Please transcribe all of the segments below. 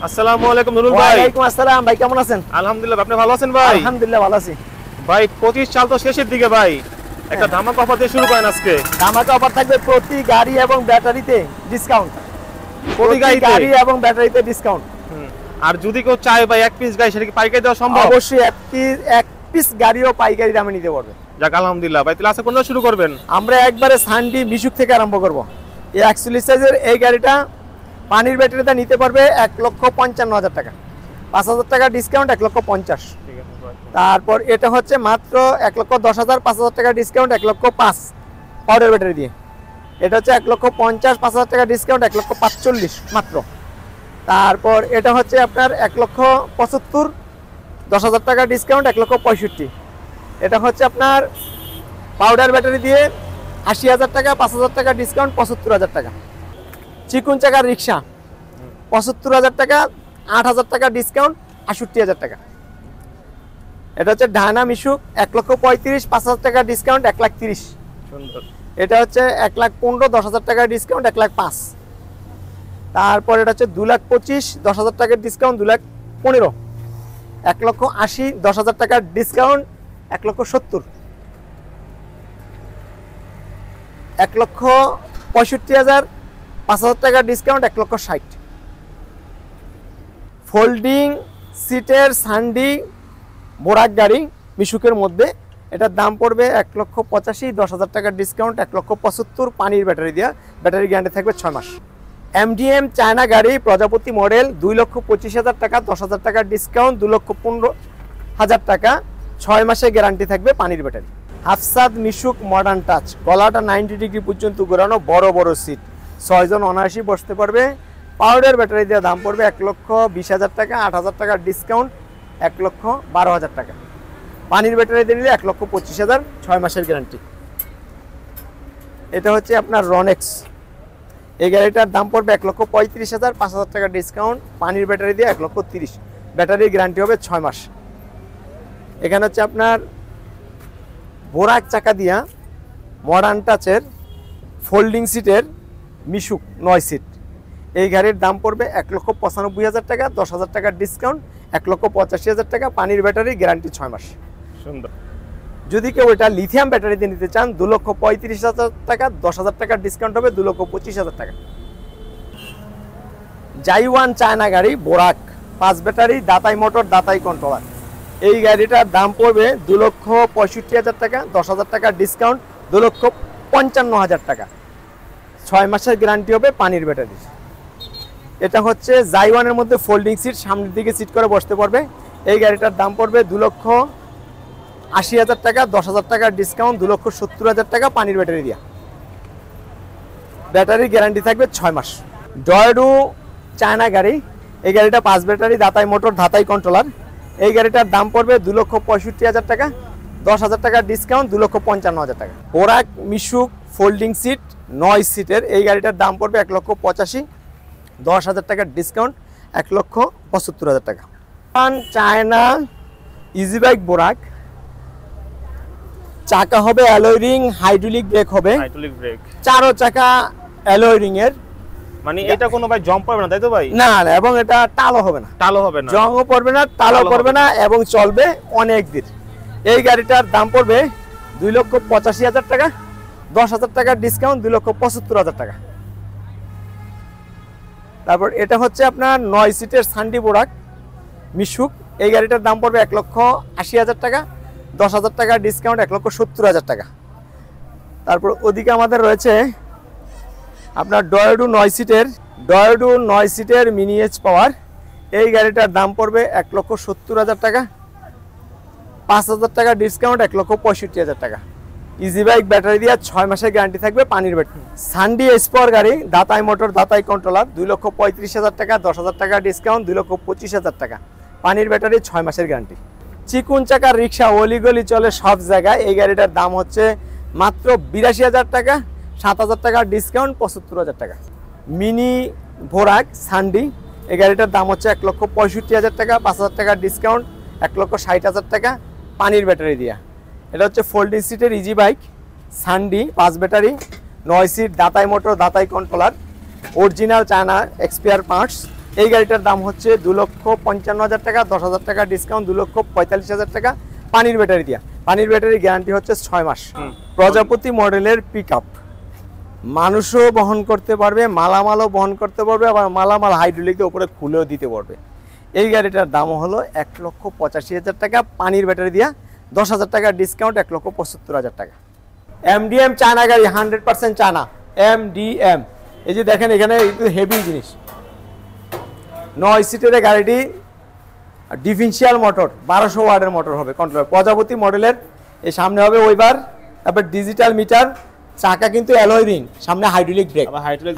আসসালামু আলাইকুম নুরুল ভাই। ওয়ালাইকুম আসসালাম ভাই, কেমন আছেন? আলহামদুলিল্লাহ, আপনি ভালো আছেন ভাই? আলহামদুলিল্লাহ ভালো আছি ভাই 25 সাল তো শেষের দিকে ভাই, একটা ধামাকা অফার দিয়ে শুরু করেন আজকে। ধামাকা অফার থাকবে প্রতি গাড়ি এবং ব্যাটারিতে ডিসকাউন্ট। প্রতি গাড়ি এবং ব্যাটারিতে ডিসকাউন্ট। আর যদি কেউ চায় ভাই এক পিস গাড়ি, সেটা কি পাইকারি দেওয়া সম্ভব? অবশ্যই এক পিস গাড়িও পাইকারি দামে নিতে পারবে। যাক আলহামদুলিল্লাহ ভাই, তাহলে আজকে কোনটা শুরু করবেন? আমরা একবারে সানডি মিশুক থেকে আরম্ভ করব। এই 41 সাইজের এই গাড়িটা পানির ব্যাটারিতে নিতে পারবে 1,55,000 টাকা, 5,000 টাকা ডিসকাউন্ট 1,50,000। ঠিক আছে ভাই। তারপর এটা হচ্ছে মাত্র 1,10,000, 5,000 টাকা ডিসকাউন্ট 1,05,000 পাউডার ব্যাটারি দিয়ে। এটা হচ্ছে 1,50,000, 5,000 টাকা ডিসকাউন্ট 1,45,000 মাত্র। তারপর এটা হচ্ছে আপনার 1,75,000, 10,000 টাকা ডিসকাউন্ট 1,65,000। এটা হচ্ছে আপনার পাউডার ব্যাটারি দিয়ে 80,000 টাকা, 5,000 টাকা ডিসকাউন্ট 75,000 টাকা। চিকুন চাকার রিক্সা 75,000 টাকা, 8,000 টাকা ডিসকাউন্ট 68,000 টাকা। এটা হচ্ছে ডায়না মিশুক 1,35,000, 5,000 টাকা ডিসকাউন্ট 1,30,000। সুন্দর। এটা হচ্ছে 1,15,000, 10,000 টাকা ডিসকাউন্ট 1,05,000। তারপর এটা হচ্ছে 2,25,000, 10,000 টাকার ডিসকাউন্ট 2,15,000। 1,80,000, 10,000 টাকার ডিসকাউন্ট 1,70,000। 1,65,000, 5,000 টাকার ডিসকাউন্ট 1,60,000। ফোল্ডিং সিটের সানডি বোরাক গাড়ি মিশুকের মধ্যে এটার দাম পড়বে 1,85,000, 10,000 টাকার ডিসকাউন্ট 1,75,000, পানির ব্যাটারি দেওয়া, ব্যাটারি গ্যারান্টি থাকবে 6 মাস। এমডিএম চায়না গাড়ি প্রজাপতি মডেল 2,25,000 টাকা, 10,000 টাকার ডিসকাউন্ট 2,15,000 টাকা, 6 মাসের গ্যারান্টি থাকবে পানির ব্যাটারি। হাফসাদ মিশুক মডার্ন টাচ, গলাটা 90 ডিগ্রি পর্যন্ত ঘোরানো, বড় বড় সিট, 6 জন অনায়াসই বসতে পারবে। পাউডার ব্যাটারি দেওয়া দাম পড়বে 1,20,000 টাকা, 8,000 টাকার ডিসকাউন্ট 1,12,000 টাকা। পানির ব্যাটারি দিয়ে নিলে 1,25,000, 6 মাসের গ্যারান্টি। এটা হচ্ছে আপনার রনেক্স, এই গাড়িটার দাম পড়বে 1,35,000, 5,000 টাকা ডিসকাউন্ট, পানির ব্যাটারি দিয়ে 1,30,000, ব্যাটারির গ্যারান্টি হবে 6 মাস। এখানে হচ্ছে আপনার বোরাক চাকা দিয়া মডার্ন টাচের ফোল্ডিং সিটের মিশুক 9 সিট, এই গাড়ির দাম পড়বে 1,95,000 টাকা, 10,000 টাকার ডিসকাউন্ট 1,85,000 টাকা, পানির ব্যাটারি গ্যারান্টি 6 মাস। সুন্দর। যদি কেউ এটা লিথিয়াম ব্যাটারিতে নিতে চান 2,35,000 টাকা, 10,000 টাকার ডিসকাউন্ট হবে 2,25,000 টাকা। জাইওয়ান চায়না গাড়ি বোরাক 5 ব্যাটারি, দাতাই মোটর, দাতাই কন্ট্রোলার, এই গাড়িটার দাম পড়বে 2,65,000 টাকা, 10,000 টাকার ডিসকাউন্ট 2,55,000 টাকা, 6 মাসের গ্যারান্টি হবে পানির ব্যাটারি। এটা হচ্ছে জাইওয়ানের মধ্যে ফোল্ডিং সিট, সামনের দিকে সিট করে বসতে পারবে, এই গাড়িটার দাম পড়বে 2,80,000 টাকা, 10,000 টাকার ডিসকাউন্ট 2,70,000 টাকা, পানির ব্যাটারি দিয়া, ব্যাটারির গ্যারান্টি থাকবে 6 মাস। ডয়েডু চায়না গাড়ি, এই গাড়িটা 5 ব্যাটারি, দাতাই মোটর, দাতাই কন্ট্রোলার, এই গাড়িটার দাম পড়বে 2,65,000 টাকা, 10,000 টাকার ডিসকাউন্ট 2,55,000 টাকা। বোরাক মিশুক ফোল্ডিং সিট 9 সিটের, এই গাড়িটার দাম পড়বে 1,85,000, 10,000 টাকার ডিসকাউন্ট 1,75,000 টাকা। চায়না ইজি বাইক বোরাক, চাকা হবে অ্যালয় রিং, হাইড্রোলিক ব্রেক হবে, হাইড্রোলিক ব্রেক, 4 চাকা অ্যালয় রিং এর। মানে এটা কোনো ভাই জম্প পাবে না তাই তো ভাই? না না, এবং এটা টালও হবে না, টালো হবে না, জংও পড়বে না, টালও পড়বে না, এবং চলবে অনেক দিন। এই গাড়িটার দাম পড়বে 2,85,000 টাকা, 10,000 টাকার ডিসকাউন্ট 2,75,000 টাকা। তারপর এটা হচ্ছে আপনার 9 সিটের সানডি বোরাক মিশুক, এই গাড়িটার দাম পড়বে 1,80,000 টাকা, 10,000 টাকার ডিসকাউন্ট 1,70,000 টাকা। তারপর ওদিকে আমাদের রয়েছে আপনার ডয়েডু 9 সিটের মিনি এজ পাওয়ার, এই গাড়িটার দাম পড়বে 1,70,000 টাকা, 5,000 টাকা ডিসকাউন্ট 1,65,000 টাকা। ইজি বাইক ব্যাটারি দিয়ে 6 মাসের গ্যারান্টি থাকবে পানির ব্যাটারি। সানডি স্পোর গাড়ি দাতাই মোটর, দাতাই কন্ট্রোলার, 2,35,000 টাকা, 10,000 টাকা ডিসকাউন্ট 2,25,000 টাকা, পানির ব্যাটারি 6 মাসের গ্যারান্টি। চিকুন চাকার রিক্সা অলিগলি চলে সব জায়গায়, এই গাড়িটার দাম হচ্ছে মাত্র 82,000 টাকা, 7,000 টাকার ডিসকাউন্ট 75,000 টাকা। মিনি ভোরাক সানডি, এই গাড়িটার দাম হচ্ছে 1,65,000 টাকা, 5,000 টাকার ডিসকাউন্ট 1,60,000 টাকা, পানির ব্যাটারি দিয়া। এটা হচ্ছে ফোল্ডিং সিটের ইজি বাইক সানডি 5 ব্যাটারি, 9 সিট, দাতাই মোটর, দাতাই controller, original China expire parts, এই গাড়িটার দাম হচ্ছে 2,55,000 টাকা, 10,000 টাকা ডিসকাউন্ট, 2,45,000 টাকা পানির ব্যাটারি দিয়া। পানির ব্যাটারি গ্যারান্টি হচ্ছে 6 মাস। প্রজাপতি মডেলের পিক আপ, মানুষও বহন করতে পারবে, মালামালও বহন করতে পারবে, আবার মালামাল হাইড্রোলিকের উপরে খুলেও দিতে পারবে। এই গাড়িটার দাম হলো 1,85,000 টাকা পানির ব্যাটারি দিয়া, 10,000 টাকা ডিসকাউন্ট, 1,75,000 টাকা। MDM চায়না গাড়ি, 100% চায়না MDM। এই যে দেখেন এখানে একটু হেভি জিনিস, 9 সিটের গাড়িটি ডিফারেন্সিয়াল মোটর, 1200 ওয়াটের মোটর হবে কন্ট্রোলার। প্রজাপতি মডেলের, এই সামনে হবে ওইবার, তারপর ডিজিটাল মিটার, চাকা কিন্তু অ্যালয় রিং, সামনে হাইড্রোলিক ব্রেক,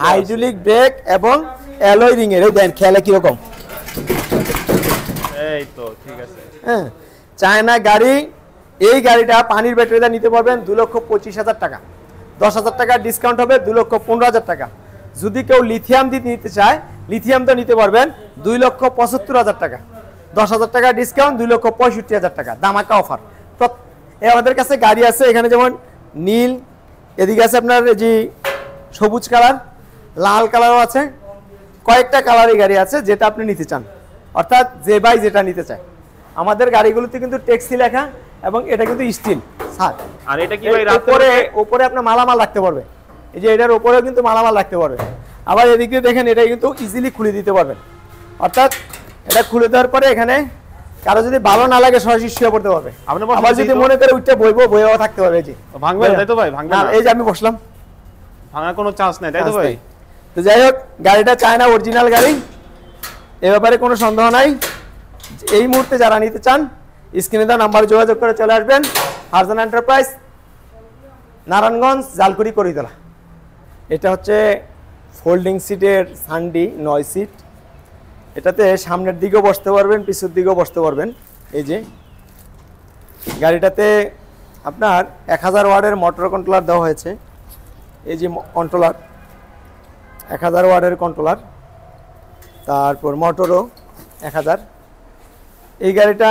হাইড্রোলিক ব্রেক এবং অ্যালয় রিং এর। দেন খেয়ালে কিরকম, এই তো ঠিক আছে। হ্যাঁ, চায়না গাড়ি। এই গাড়িটা পানির ব্যাটারিটা নিতে পারবেন 2,25,000 টাকা, 10,000 টাকা ডিসকাউন্ট হবে, 2,15,000 টাকা। যদি কেউ লিথিয়াম দিয়ে নিতে চায়, লিথিয়াম তো নিতে পারবেন 2,75,000 টাকা, 10,000 টাকা ডিসকাউন্ট, 2,65,000 টাকা দামাকা অফার। আমাদের কাছে গাড়ি আছে এখানে, যেমন নীল, এদিকে আছে আপনার যে সবুজ কালার, লাল কালারও আছে, কয়েকটা কালারের গাড়ি আছে যেটা আপনি নিতে চান, অর্থাৎ যে ভাই যেটা নিতে চায়। আমাদের গাড়িগুলোতে কিন্তু ট্যাক্সি লেখা এবং এটা কিন্তু স্টিল স্যার। আর এটা কি ভাই উপরে আপনার মালামাল রাখতে পারবে, এই যে এটার উপরেও কিন্তু মালামাল রাখতে পারবে। আবার এদিকে দেখেন এটা কিন্তু ইজিলি খুলে দিতে পারবেন, অর্থাৎ এটা খুলে দেওয়ার পরে এখানে কারো যদি ভালো না লাগে সরাসরি শুয়ে পড়তে পারবে। আবার যদি মনে করে উঠতে বইও থাকতে পারবে। জি, ভাঙবে না তাই তো ভাই? ভাঙবে না, এই যে আমি বসলাম, ভাঙার কোনো চান্স নাই তাই তো ভাই? তো যাই হোক, গাড়িটা চায়না অরিজিনাল গাড়ি, এ ব্যাপারে কোনো সন্দেহ নাই। এই মুহূর্তে যারা নিতে চান স্ক্রিনে দেওয়া নাম্বারে যোগাযোগ করে চলে আসবেন। ফারজান এন্টারপ্রাইজ, নারায়ণগঞ্জ, জালকুড়ি, করিতলা। এটা হচ্ছে ফোল্ডিং সিটের সান্ডি, 9 সিট। এটাতে সামনের দিকেও বসতে পারবেন, পিছের দিকেও বসতে পারবেন। এই যে গাড়িটাতে আপনার 1000 ওয়াটের মোটর কন্ট্রোলার দেওয়া হয়েছে। এই যে কন্ট্রোলার, 1000 ওয়াটের কন্ট্রোলার, তারপর মোটরও 1000। এই গাড়িটা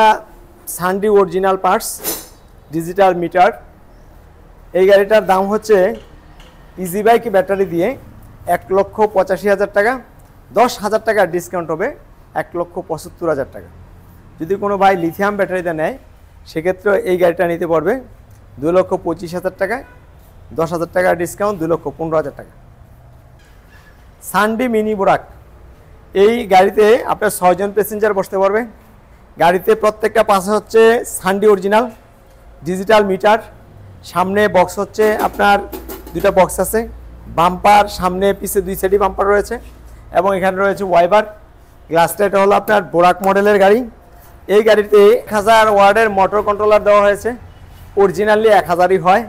সান্ডি অরিজিনাল পার্টস, ডিজিটাল মিটার। এই গাড়িটার দাম হচ্ছে ইজি বাইক ব্যাটারি দিয়ে 1,85,000 টাকা, 10,000 টাকা ডিসকাউন্ট হবে, 1,75,000 টাকা। যদি কোনো ভাই লিথিয়াম ব্যাটারিতে নেয় সেক্ষেত্রে এই গাড়িটা নিতে পারবে 2,25,000 টাকায়, 10,000 টাকা ডিসকাউন্ট, 2,15,000 টাকা। সান্ডি মিনি বোরাক, এই গাড়িতে আপনার 6 জন প্যাসেঞ্জার বসতে পারবে। গাড়িতে প্রত্যেকটা পাশে হচ্ছে সান্ডি অরিজিনাল ডিজিটাল মিটার, সামনে বক্স হচ্ছে আপনার 2টা বক্স আছে, বাম্পার সামনে পিছে 2 সাইডই বাম্পার রয়েছে, এবং এখানে রয়েছে ওয়াইবার গ্লাসটা। এটা হলো আপনার বোরাক মডেলের গাড়ি। এই গাড়িতে 1000 ওয়াটের মোটর কন্ট্রোলার দেওয়া হয়েছে, অরিজিনালি 1000ই হয়।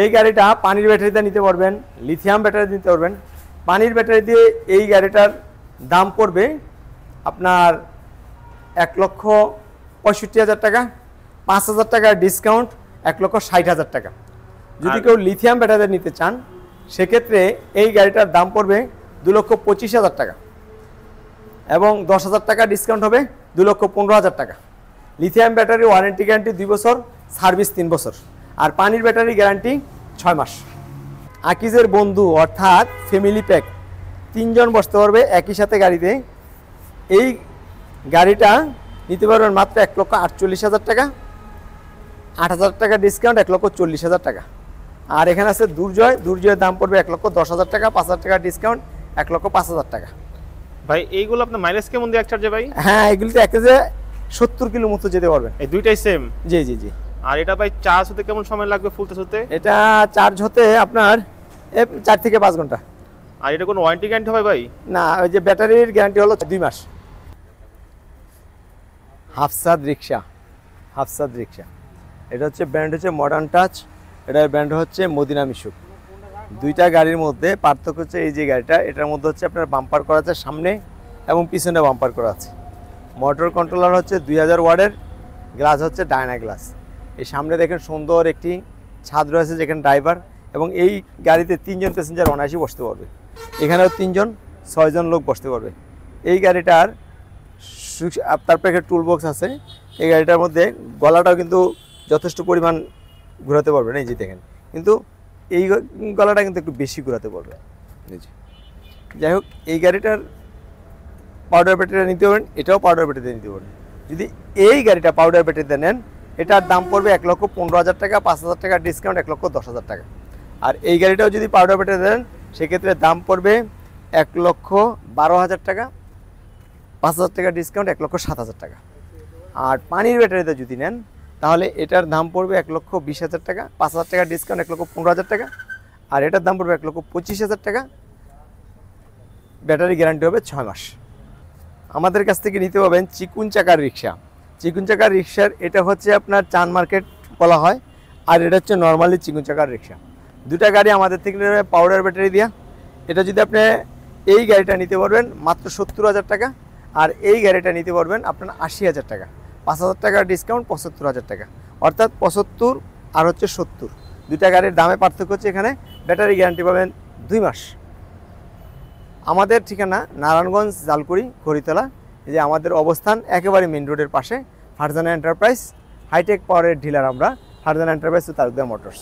এই গাড়িটা পানির ব্যাটারিতে নিতে পারবেন, লিথিয়াম ব্যাটারি নিতে পারবেন। পানির ব্যাটারি দিয়ে এই গাড়িটার দাম পড়বে আপনার 1,65,000 টাকা, 5,000 টাকা ডিসকাউন্ট, 1,60,000 টাকা। যদি কেউ লিথিয়াম ব্যাটারি নিতে চান সেক্ষেত্রে এই গাড়িটার দাম পড়বে 2,25,000 টাকা এবং 10,000 টাকা ডিসকাউন্ট হবে, 2,15,000 টাকা। লিথিয়াম ব্যাটারি ওয়ারেন্টি গ্যারান্টি 2 বছর, সার্ভিস 3 বছর, আর পানির ব্যাটারি গ্যারান্টি 6 মাস। আকিজের বন্ধু অর্থাৎ ফ্যামিলি প্যাক, 3 জন বসতে পারবে একই সাথে গাড়িতে। এই গাড়িটা নিতে পারবেন মাত্র 1,48,000 টাকা, 8,000 টাকা ডিসকাউন্ট, 1,40,000 টাকা। আর এখানে আছে দুর্জয়ের দাম পড়বে 1,10,000 টাকা, 5,000 টাকা ডিসকাউন্ট, 1,05,000 টাকা। ভাই এইগুলো আপনার মাইলেজ কেমন দিয়ে চার্জে ভাই? হ্যাঁ, এগুলিতে একেজে 70 কিলো মতো যেতে পারবেন। এই দুইটাই সেম? জি জি জি। আর এটা ভাই চার্জ হতে কেমন সময় লাগবে ফুল চার্জ হতে? এটা চার্জ হতে আপনার 4 থেকে 5 ঘন্টা। আর এটা কোনো ওয়ারেন্টি গ্যারান্টি হবে ভাই? না, ওই যে ব্যাটারির গ্যারান্টি হলো 2 মাস। হাফসাদ রিক্সা, হাফসাদ রিক্সা, এটা হচ্ছে ব্র্যান্ড হচ্ছে মডার্ন টাচ, এটার ব্র্যান্ড হচ্ছে মদিনা মিশুক। দুইটা গাড়ির মধ্যে পার্থক্য হচ্ছে এই যে গাড়িটা, এটার মধ্যে হচ্ছে আপনার বাম্পার করা আছে সামনে এবং পিছনে বাম্পার করা আছে। মোটর কন্ট্রোলার হচ্ছে 2000 ওয়াটের, গ্লাস হচ্ছে ডায়না গ্লাস। এই সামনে দেখেন সুন্দর একটি ছাদ রয়েছে যেখানে ড্রাইভার, এবং এই গাড়িতে 3 জন প্যাসেঞ্জার অনায়াসে বসতে পারবে। এখানেও 3 জন, 6 জন লোক বসতে পারবে। এই গাড়িটার তারপরে একটা টুল বক্স আছে। এই গাড়িটার মধ্যে গলাটাও কিন্তু যথেষ্ট পরিমাণ ঘোরাতে পারবেন, এই যে দেখেন, কিন্তু এই গলাটা কিন্তু একটু বেশি ঘোরাতে পারবে। যাই হোক, এই গাড়িটার পাউডার ব্যাটারি নিতে পারেন, এটাও পাউডার ব্যাটারিতে নিতে পারেন। যদি এই গাড়িটা পাউডার ব্যাটারিতে নেন, এটার দাম পড়বে 1,15,000 টাকা, 5,000 টাকা ডিসকাউন্ট 1,10,000 টাকা। আর এই গাড়িটাও যদি পাউডার ব্যাটারি দেন, সেক্ষেত্রে দাম পড়বে 1,12,000 টাকা, 5,000 টাকা ডিসকাউন্ট 1,07,000 টাকা। আর পানির ব্যাটারিতে যদি নেন, তাহলে এটার দাম পড়বে 1,20,000 টাকা, 5,000 টাকা ডিসকাউন্ট 1,15,000 টাকা। আর এটার দাম পড়বে 1,25,000 টাকা, ব্যাটারি গ্যারান্টি হবে 6 মাস। আমাদের কাছ থেকে নিতে পাবেন চিকুন চাকার রিক্সা। চিকুন চাকার রিক্সার এটা হচ্ছে আপনার চান মার্কেট বলা হয়, আর এটা হচ্ছে নর্মালি চিকুন চাকার রিক্সা। দুটা গাড়ি আমাদের থেকে নেবে পাউডার ব্যাটারি দিয়া। এটা যদি আপনি এই গাড়িটা নিতে পারবেন মাত্র 70,000 টাকা, আর এই গাড়িটা নিতে পারবেন আপনার 80,000 টাকা, 5,000 টাকা ডিসকাউন্ট 75,000 টাকা। অর্থাৎ 75 আর হচ্ছে 70, দুটা গাড়ির দামে পার্থক্য হচ্ছে। এখানে ব্যাটারি গ্যারান্টি পাবেন 2 মাস। আমাদের ঠিকানা নারায়ণগঞ্জ, জালকুড়ি, খড়িতলা। এই যে আমাদের অবস্থান একেবারে মেন রোডের পাশে, ফারজানা এন্টারপ্রাইজ হাইটেক পাওয়ারের ডিলার আমরা, ফারজানা এন্টারপ্রাইজ ও তালুকদার মোটরস।